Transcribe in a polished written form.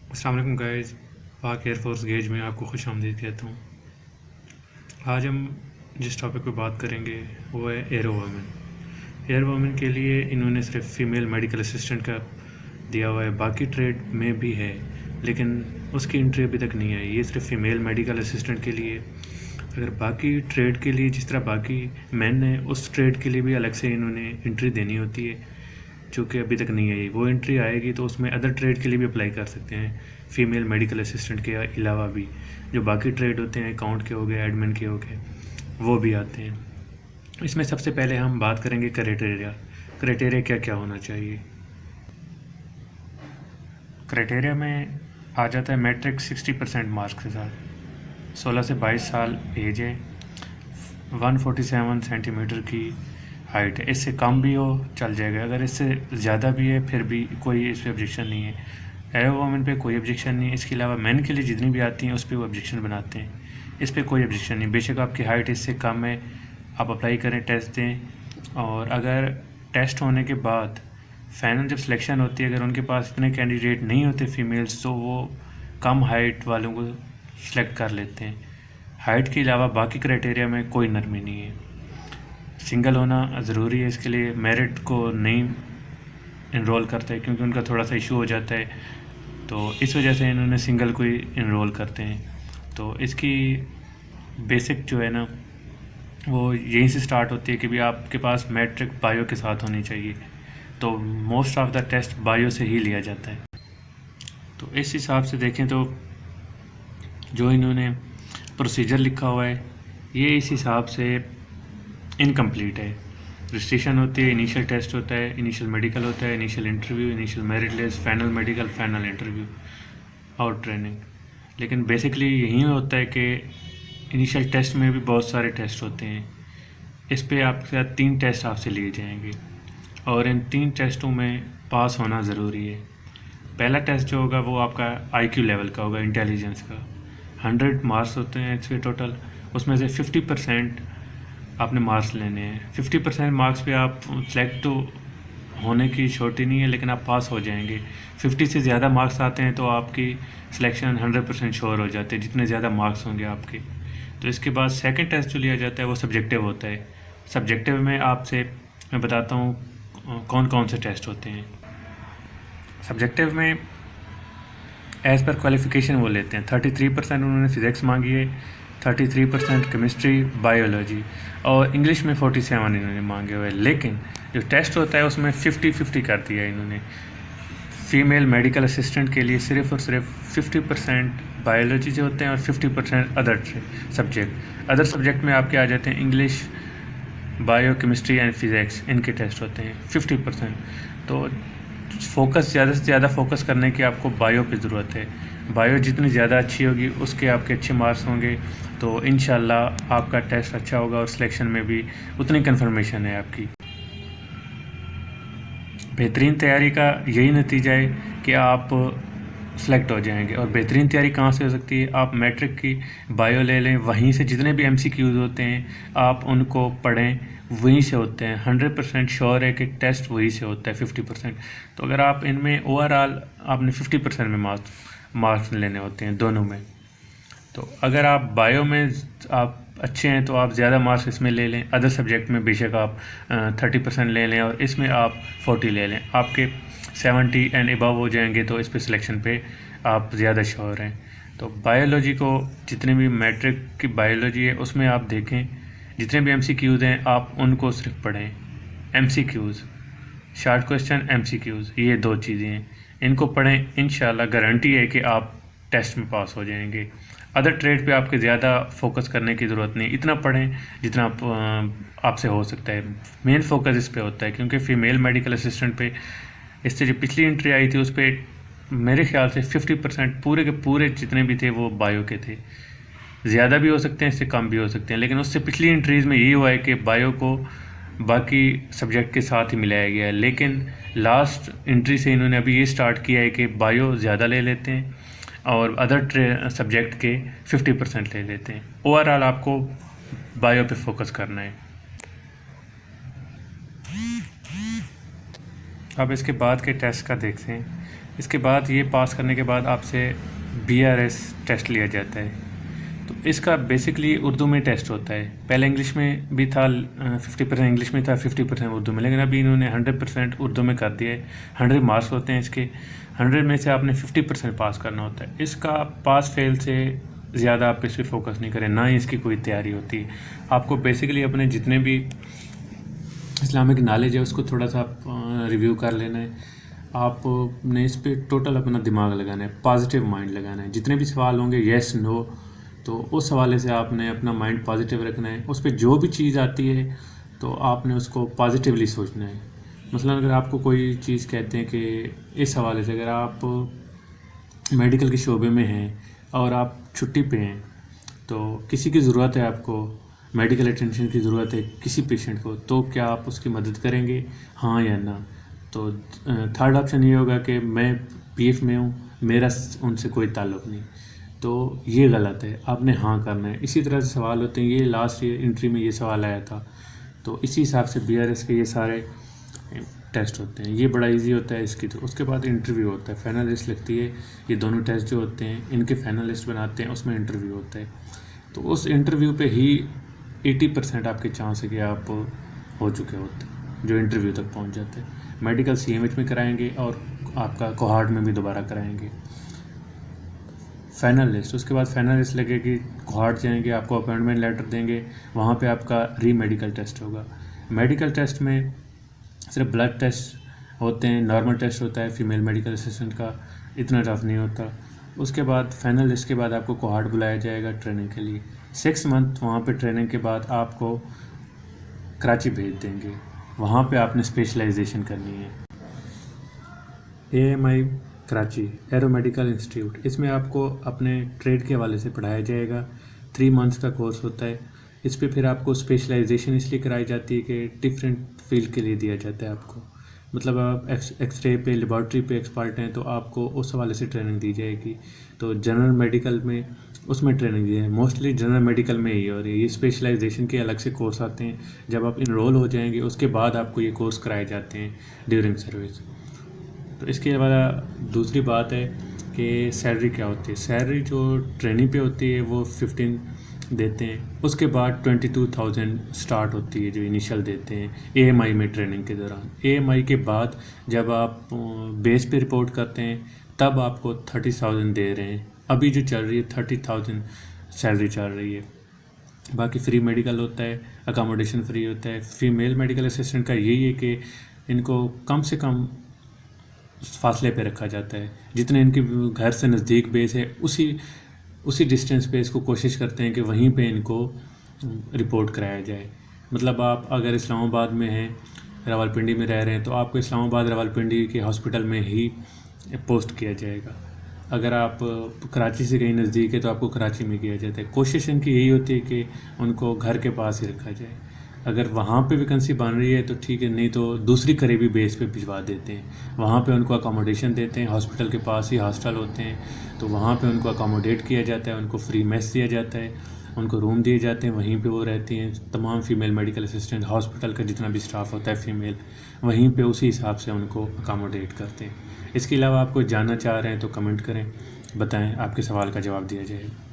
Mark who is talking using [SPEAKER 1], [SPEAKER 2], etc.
[SPEAKER 1] अस्सलाम वालेकुम गाइस। पाक एयर फोर्स गेज में आपको खुश आमदीद कहता हूँ। आज हम जिस टॉपिक पे बात करेंगे वो है एयर वोमेन। एयर वोमेन के लिए इन्होंने सिर्फ फीमेल मेडिकल असिस्टेंट का दिया हुआ है, बाकी ट्रेड में भी है लेकिन उसकी एंट्री अभी तक नहीं आई। ये सिर्फ फीमेल मेडिकल असिस्टेंट के लिए। अगर बाकी ट्रेड के लिए जिस तरह बाकी मैन है, उस ट्रेड के लिए भी अलग से इन्होंने एंट्री देनी होती है जो कि अभी तक नहीं आई। वो एंट्री आएगी तो उसमें अदर ट्रेड के लिए भी अप्लाई कर सकते हैं, फीमेल मेडिकल असिस्टेंट के अलावा भी। जो बाकी ट्रेड होते हैं, अकाउंट के हो गए, एडमिन के हो गए, वो भी आते हैं। इसमें सबसे पहले हम बात करेंगे क्राइटेरिया क्या क्या होना चाहिए। क्राइटेरिया में आ जाता है मैट्रिक 60% मार्क्स के साथ, 16 से 22 साल एज है, 147 सेंटीमीटर की हाइट है। इससे कम भी हो चल जाएगा, अगर इससे ज़्यादा भी है फिर भी कोई इस पर ऑब्जेक्शन नहीं है। एयर वोमेन पे कोई ऑब्जेक्शन नहीं है। इसके अलावा मैन के लिए जितनी भी आती हैं उस पर वो ऑब्जेक्शन बनाते हैं, इस पर कोई ऑब्जेक्शन नहीं। बेशक आपकी हाइट इससे कम है, आप अप्लाई करें, टेस्ट दें, और अगर टेस्ट होने के बाद फाइनल जब सिलेक्शन होती है, अगर उनके पास इतने कैंडिडेट नहीं होते फीमेल्स, तो वो कम हाइट वालों को सिलेक्ट कर लेते हैं। हाइट के अलावा बाकी क्राइटेरिया में कोई नरमी नहीं है। सिंगल होना ज़रूरी है, इसके लिए मेरिट को नहीं इनरोल करते हैं क्योंकि उनका थोड़ा सा इशू हो जाता है, तो इस वजह से इन्होंने सिंगल को ही इनरोल करते हैं। तो इसकी बेसिक जो है ना वो यहीं से स्टार्ट होती है कि भी आपके पास मैट्रिक बायो के साथ होनी चाहिए। तो most of the test bio से ही लिया जाता है। तो इस हिसाब से देखें तो जो इन्होंने प्रोसीजर लिखा हुआ है ये इस हिसाब से इनकम्प्लीट है। रजिस्ट्रेशन होती है, इनिशियल टेस्ट होता है, इनिशियल मेडिकल होता है, initial interview, initial merit list, final medical, final interview और ट्रेनिंग। लेकिन बेसिकली यही होता है कि इनिशियल टेस्ट में भी बहुत सारे टेस्ट होते हैं। इस पे आपके साथ 3 टेस्ट आपसे लिए जाएंगे और इन 3 टेस्टों में पास होना ज़रूरी है। पहला टेस्ट जो होगा वो आपका IQ लेवल का होगा, इंटेलिजेंस का। 100 मार्क्स होते हैं इसके टोटल, उसमें से 50% आपने मार्क्स लेने हैं। 50% मार्क्स पे आप सेलेक्ट तो होने की छोटी नहीं है, लेकिन आप पास हो जाएंगे। 50 से ज़्यादा मार्क्स आते हैं तो आपकी सिलेक्शन 100% श्योर हो जाते हैं, जितने ज़्यादा मार्क्स होंगे आपके। तो इसके बाद सेकंड टेस्ट जो लिया जाता है वो सब्जेक्टिव होता है। सब्जेक्टिव में आपसे मैं बताता हूँ कौन कौन से टेस्ट होते हैं। सब्जेक्टिव में एज़ पर क्वालिफ़िकेशन वो लेते हैं। 33% उन्होंने फिज़िक्स मांगी है, 33% केमिस्ट्री, बायोलॉजी, और इंग्लिश में 47 इन्होंने मांगे हुए। लेकिन जो टेस्ट होता है उसमें 50-50 कर दिया इन्होंने। फीमेल मेडिकल असिस्टेंट के लिए सिर्फ़ और सिर्फ 50% बायोलॉजी से होते हैं और 50% अदर सब्जेक्ट। अदर सब्जेक्ट में आपके आ जाते हैं English, bio, chemistry and physics, इनके टेस्ट होते हैं 50%। तो फोकस ज़्यादा से ज़्यादा फोकस करने की आपको बायो पे ज़रूरत है। बायो जितनी ज़्यादा अच्छी होगी उसके आपके अच्छे मार्क्स होंगे, तो इंशाल्लाह आपका टेस्ट अच्छा होगा और सिलेक्शन में भी उतनी कन्फर्मेशन है आपकी। बेहतरीन तैयारी का यही नतीजा है कि आप सेलेक्ट हो जाएंगे। और बेहतरीन तैयारी कहाँ से हो सकती है? आप मैट्रिक की बायो ले लें, वहीं से जितने भी MCQs होते हैं आप उनको पढ़ें, वहीं से होते हैं। 100% श्योर है कि टेस्ट वहीं से होता है 50%। तो अगर आप इनमें ओवरऑल आपने 50% में मार्क्स लेने होते हैं दोनों में। तो अगर आप बायो में आप अच्छे हैं तो आप ज़्यादा मार्क्स इसमें ले लें, अदर सब्जेक्ट में बेशक आप 30% ले लें और इसमें आप 40 ले लें, आपके 70 एंड अबव हो जाएंगे, तो इस पे सिलेक्शन पे आप ज़्यादा श्योर हैं। तो बायोलॉजी को, जितने भी मैट्रिक की बायोलॉजी है उसमें आप देखें, जितने भी MCQs हैं आप उनको सिर्फ पढ़ें। MCQs, शॉर्ट क्वेश्चन, MCQs, ये 2 चीज़ें हैं, इनको पढ़ें। इंशाल्लाह गारंटी है कि आप टेस्ट में पास हो जाएंगे। अदर ट्रेड पे आपके ज़्यादा फोकस करने की ज़रूरत नहीं, इतना पढ़ें जितना आपसे हो सकता है। मेन फोकस इस पे होता है क्योंकि फ़ीमेल मेडिकल असिस्टेंट पे इससे जो पिछली एंट्री आई थी उस पर मेरे ख्याल से 50% पूरे के पूरे जितने भी थे वो बायो के थे। ज़्यादा भी हो सकते हैं, इससे कम भी हो सकते हैं, लेकिन उससे पिछली एंट्रीज़ में यही हुआ है कि बायो को बाकी सब्जेक्ट के साथ ही मिलाया गया है। लेकिन लास्ट एंट्री से इन्होंने अभी ये स्टार्ट किया है कि बायो ज़्यादा ले लेते हैं और अदर सब्जेक्ट के 50% ले लेते हैं। ओवरऑल आपको बायो पे फोकस करना है। अब इसके बाद के टेस्ट का देखते हैं। اس کے بعد یہ پاس کرنے کے بعد آپ سے BRS ٹیسٹ لیا جاتا ہے. تو اس کا بیسکلی اردو میں ٹیسٹ ہوتا ہے. پہلے انگلش میں بھی تھا, 50% انگلش میں تھا, 50% اردو میں, لیکن ابھی انہوں نے 100% اردو میں کر دیا ہے. 100 مارکس ہوتے ہیں اس کے, 100 میں سے آپ نے 50% پاس کرنا ہوتا ہے. اس کا پاس فیل سے زیادہ آپ اس پہ فوکس نہیں کریں, نہ ہی اس کی کوئی تیاری ہوتی ہے. آپ کو بیسکلی اپنے جتنے بھی اسلامک نالج ہے اس کو تھوڑا سا ریویو کر لینا ہے. آپ نے اس پہ ٹوٹل اپنا دماغ لگانا ہے, پازیٹیو مائنڈ لگانا ہے. جتنے بھی سوال ہوں گے یس نو, تو اس حوالے سے آپ نے اپنا مائنڈ پازیٹیو رکھنا ہے. اس پہ جو بھی چیز آتی ہے تو آپ نے اس کو پازیٹیولی سوچنا ہے. مثلا اگر آپ کو کوئی چیز کہتے ہیں کہ اس حوالے سے اگر آپ میڈیکل کے شعبے میں ہیں اور آپ چھٹی پہ ہیں, تو کسی کی ضرورت ہے, آپ کو میڈیکل اٹینشن کی ضرورت ہے کسی پیشنٹ کو, تو کیا آپ اس کی مدد کریں گے, ہاں یا نہ؟ تو تھرڈ آپشن یہ ہوگا کہ میں PF میں ہوں, میرا ان سے کوئی تعلق نہیں, تو یہ غلط ہے. آپ نے ہاں کرنا ہے. اسی طرح سے سوال ہوتے ہیں. یہ لاسٹ ایئر انٹری میں یہ سوال آیا تھا, تو اسی حساب سے BRS کے یہ سارے ٹیسٹ ہوتے ہیں. یہ بڑا ایزی ہوتا ہے اس کی. تو اس کے بعد انٹرویو ہوتا ہے, فائنل لسٹ لگتی ہے. یہ دونوں ٹیسٹ جو ہوتے ہیں ان کے فائنل لسٹ بناتے ہیں, اس میں انٹرویو ہوتا ہے. تو اس انٹرویو پہ ہی 80% آپ کے چانس ہے کہ آپ ہو چکے ہوتے ہیں جو انٹرویو تک پہنچ جاتے ہیں. میڈیکل CMH میں کرائیں گے اور آپ کا کوہارٹ میں بھی دوبارہ کرائیں گے. فائنل لسٹ, اس کے بعد فائنل لسٹ لگے گی, کوہارٹ جائیں گے, آپ کو اپائنٹمنٹ لیٹر دیں گے, وہاں پہ آپ کا میڈیکل ٹیسٹ ہوگا. میڈیکل ٹیسٹ میں صرف بلڈ ٹیسٹ ہوتے ہیں, نارمل ٹیسٹ ہوتا ہے فیمیل میڈیکل اسسٹنٹ کا, اتنا ٹف نہیں ہوتا. اس کے بعد فائنل لسٹ کے بعد آپ کو کوہارٹ بلایا جائے گا ٹریننگ کے لیے. 6 منتھ وہاں پہ ٹریننگ کے بعد آپ کو کراچی بھیج دیں گے. وہاں پہ آپ نے اسپیشلائزیشن کرنی ہے. AMI Karachi aero medical institute, اس میں آپ کو اپنے ٹریڈ کے حوالے سے پڑھایا جائے گا. 3 منتھس کا کورس ہوتا ہے. اس پہ پھر آپ کو اسپیشلائزیشن اس لیے کرائی جاتی ہے کہ ڈفرینٹ فیلڈ کے لیے دیا جاتا ہے آپ کو. مطلب آپ ایکس رے پہ, لیبارٹری پہ ایکسپرٹ ہیں, تو آپ کو اس حوالے سے ٹریننگ دی جائے گی. تو جنرل میڈیکل میں اس میں ٹریننگ دی ہے, موسٹلی جنرل میڈیکل میں ہی. اور یہ اسپیشلائزیشن کے الگ سے کورس آتے ہیں. جب آپ انرول ہو جائیں گے اس کے بعد آپ کو یہ کورس کرائے جاتے ہیں ڈیورنگ سروس. تو اس کے علاوہ دوسری بات ہے کہ سیلری کیا ہوتی ہے. سیلری جو ٹریننگ پہ ہوتی ہے وہ 15 دیتے ہیں. اس کے بعد 22,000 سٹارٹ ہوتی ہے جو انیشل دیتے ہیں AMI میں ٹریننگ کے دوران. AMI کے بعد جب آپ بیس پہ رپورٹ کرتے ہیں تب آپ کو 30,000 دے رہے ہیں. ابھی جو چل رہی ہے 30,000 سیلری چل رہی ہے. باقی فری میڈیکل ہوتا ہے, اکاموڈیشن فری ہوتا ہے. فیمیل میڈیکل اسسٹنٹ کا یہی ہے کہ ان کو کم سے کم فاصلے پہ رکھا جاتا ہے. جتنے ان کے گھر سے نزدیک بیس ہے اسی ڈسٹینس پہ اس کو کوشش کرتے ہیں کہ وہیں پہ ان کو رپورٹ کرایا جائے. مطلب آپ اگر اسلام آباد میں ہیں, راولپنڈی میں رہ رہے ہیں, تو آپ کو اسلام آباد راولپنڈی کے ہاسپٹل میں ہی پوسٹ کیا جائے گا. اگر آپ کراچی سے کہیں نزدیک ہے تو آپ کو کراچی میں کیا جاتا ہے. کوشش ان کی یہی ہوتی ہے کہ ان کو گھر کے پاس ہی رکھا جائے. اگر وہاں پہ ویکنسی بن رہی ہے تو ٹھیک ہے, نہیں تو دوسری قریبی بیس پہ بھجوا دیتے ہیں. وہاں پہ ان کو اکاموڈیشن دیتے ہیں, ہاسپٹل کے پاس ہی ہاسٹل ہوتے ہیں, تو وہاں پہ ان کو اکاموڈیٹ کیا جاتا ہے. ان کو فری میس دیا جاتا ہے, ان کو روم دیے جاتے ہیں, وہیں پہ وہ رہتی ہیں. تمام فیمیل میڈیکل اسسٹنٹ, ہاسپٹل کا جتنا بھی اسٹاف ہوتا ہے فیمیل, وہیں پہ اسی حساب سے ان کو اکاموڈیٹ کرتے ہیں. اس کے علاوہ آپ کو جاننا چاہ رہے ہیں تو کمنٹ کریں, بتائیں, آپ کے سوال کا جواب دیا جائے گا.